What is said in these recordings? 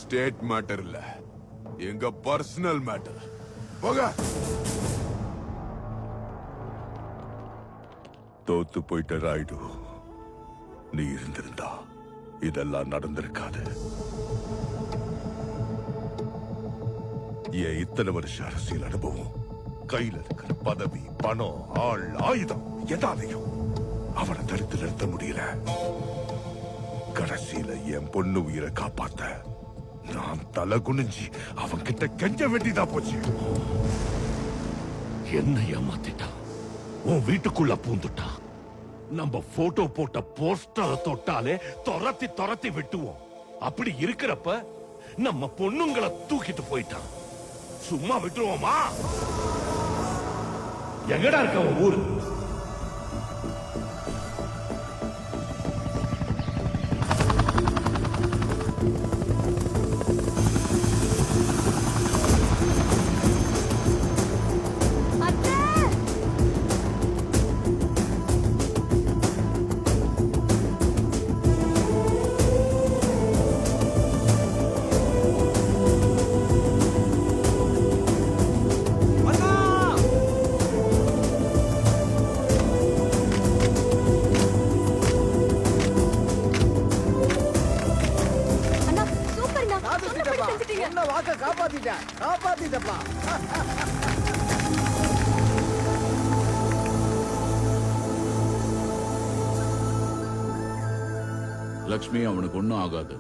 State matter இல்ல, எங்க personal matter. போக. தோத்து போயிட்ட ராயுடு, நீ இருந்திருந்தா இதெல்லாம் நடந்திருக்காது. ஏன் இத்தனை வருஷ அரசியல் அனுபவம், கையில இருக்கிற பதவி, பணம், ஆள், ஆயுதம் எதாலையும் அவனை தடுத்து நிறுத்த முடியல. கடைசியில என் பொண்ணு உயிரை காப்பாத்த நான் தலை குனிஞ்சி அவன் கிட்ட கெஞ்ச வேண்டியதா போச்சு. என்ன ஏமாத்திட்டான், உன் வீட்டுக்குள்ள பூந்துட்டான். நம்ம போட்டோ போட்ட போஸ்டரை தொட்டாலே துரத்தி துரத்தி விட்டுவோம். அப்படி இருக்கிறப்ப நம்ம பொண்ணுங்களை தூக்கிட்டு போயிட்டான். சும்மா விட்டுருவோமா? எங்கடா இருக்க உன் ஊரு? காப்பாத்திட்டப்பா. லக்ஷ்மி அவனுக்கு ஒண்ணும் ஆகாது.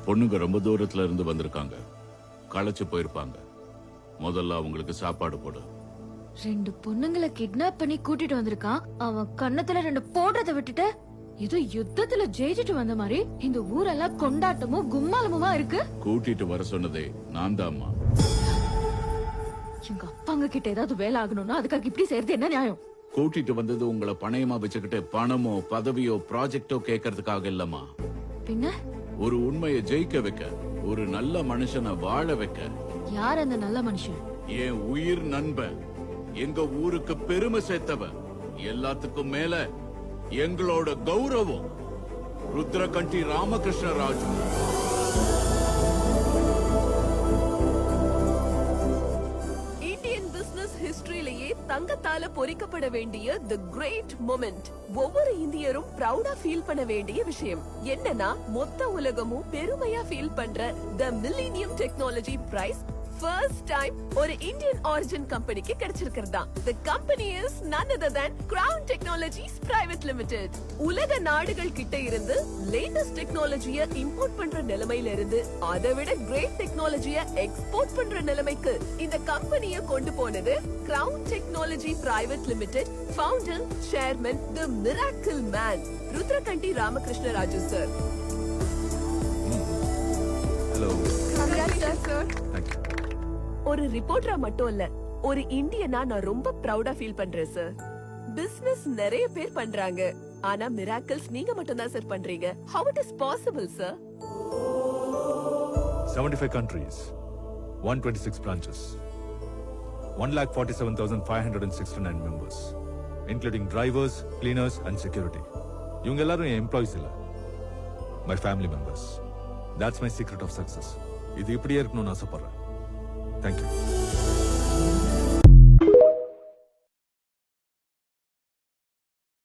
பொண்ணுங்க ரொம்ப தூரத்துல இருந்து வந்திருக்காங்க, களைச்சு போயிருப்பாங்க. முதல்ல அவங்களுக்கு சாப்பாடு போடு. 2 பொண்ணுங்களை கிட்னாப் பண்ணி கூட்டிட்டு வந்திருக்கான். அவன் கண்ணத்துல 2 போடுறத விட்டுட்டு இது யுத்தத்துல ஜெயிச்சிட்டு வந்த மாதிரி இந்த ஊரெல்லாம் கொண்டாட்டமும் கும்மாலமுமா இருக்கு. கூட்டிட்டு வர சொன்னதே நான் தான்மா. எங்க அப்பாங்க கிட்ட ஏதாவது வேலை ஆகணும்னா அதுக்காக இப்படி செய்யறது என்ன நியாயம்? கூட்டிட்டு வந்தது உங்களை பணையமா வச்சுக்கிட்டு பணமோ பதவியோ ப்ராஜெக்டோ கேட்கறதுக்காக இல்லம்மா. பின்ன ஒரு உண்மையை ஜெயிக்க வைக்க, ஒரு நல்ல மனுஷனை வாழ வைக்க. யார் அந்த நல்ல மனுஷன்? என் உயிர் நண்பன், எங்க ஊருக்கு பெருமை சேர்த்தவன், எல்லாத்துக்கும் மேல எங்களோட கௌரவம், ருத்ரகண்டி ராமகிருஷ்ண ராஜு. இந்தியன் பிசினஸ் ஹிஸ்டரியிலேயே தங்கத்தால பொறிக்கப்பட வேண்டிய தி கிரேட் மொமெண்ட். ஒவ்வொரு இந்தியரும் ப்ரௌடா ஃபீல் பண்ண வேண்டிய விஷயம் என்னன்னா, மொத்த உலகமும் பெருமையா ஃபீல் பண்ற the millennium technology prize first time ஒரு இந்தியன் ஆரிஜின் கம்பெனிக்கு கிடைச்சிருக்கிறதா. The company is none other than Crown Technologies Private Limited. உலக நாடுகள் கிட்ட இருந்து லேட்டஸ்ட் டெக்னாலஜியை இம்போர்ட் பண்ற நிலைமையில இருந்து அதை விட கிரேட் டெக்னாலஜியை எக்ஸ்போர்ட் பண்ற நிலைமைக்கு இந்த கம்பெனியை கொண்டு போனது Crown Technology Private Limited founder, chairman, the miracle man, Rudrakandi Ramakrishna Raju sir. Hello. Congratulations sir. Thank you. ஒரு ரிப்போர்ட்டரா மட்டும் இல்ல, ஒரு இந்தியனா நான் ரொம்ப ப்ரௌடா ஃபீல் பண்றேன் சார். பிசினஸ் நிறைய பேர் பண்றாங்க, ஆனா மிராக்கிள்ஸ் நீங்க மட்டும் தான் சார் பண்றீங்க. How it is possible sir? 75 countries, 126 branches, 1,47,569 members, including drivers, cleaners and security. இவங்க எல்லாரும் என் எம்ப்ளாயிஸ் இல்ல, my family members. That's my secret of success. இது இப்படியே இருக்கணும்னு ஆசைப்படுறேன். Thank you.